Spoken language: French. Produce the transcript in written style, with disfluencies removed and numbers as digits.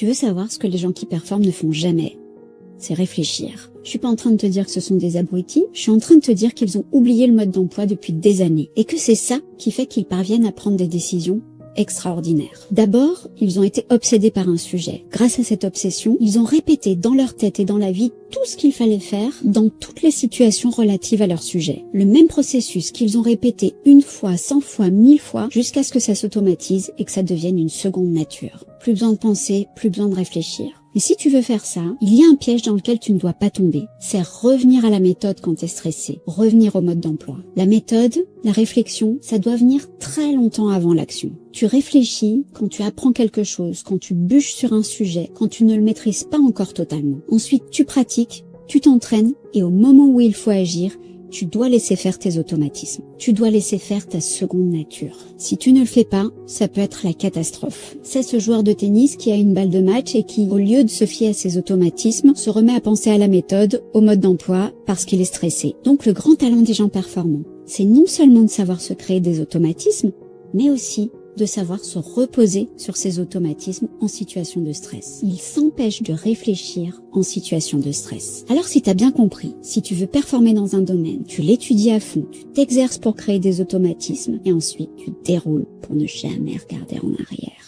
Tu veux savoir ce que les gens qui performent ne font jamais? C'est réfléchir. Je suis pas en train de te dire que ce sont des abrutis, je suis en train de te dire qu'ils ont oublié le mode d'emploi depuis des années et que c'est ça qui fait qu'ils parviennent à prendre des décisions extraordinaires. D'abord, ils ont été obsédés par un sujet. Grâce à cette obsession, ils ont répété dans leur tête et dans la vie tout ce qu'il fallait faire dans toutes les situations relatives à leur sujet. Le même processus qu'ils ont répété 1 fois, 100 fois, 1000 fois, jusqu'à ce que ça s'automatise et que ça devienne une seconde nature. Plus besoin de penser, plus besoin de réfléchir. Mais si tu veux faire ça, il y a un piège dans lequel tu ne dois pas tomber. C'est revenir à la méthode quand tu es stressé, revenir au mode d'emploi. La méthode, la réflexion, ça doit venir très longtemps avant l'action. Tu réfléchis quand tu apprends quelque chose, quand tu bûches sur un sujet, quand tu ne le maîtrises pas encore totalement. Ensuite, tu pratiques, tu t'entraînes et au moment où il faut agir, tu dois laisser faire tes automatismes. Tu dois laisser faire ta seconde nature. Si tu ne le fais pas, ça peut être la catastrophe. C'est ce joueur de tennis qui a une balle de match et qui, au lieu de se fier à ses automatismes, se remet à penser à la méthode, au mode d'emploi, parce qu'il est stressé. Donc le grand talent des gens performants, c'est non seulement de savoir se créer des automatismes, mais aussi de savoir se reposer sur ces automatismes en situation de stress. Ils s'empêchent de réfléchir en situation de stress. Alors si tu as bien compris, si tu veux performer dans un domaine, tu l'étudies à fond, tu t'exerces pour créer des automatismes et ensuite tu déroules pour ne jamais regarder en arrière.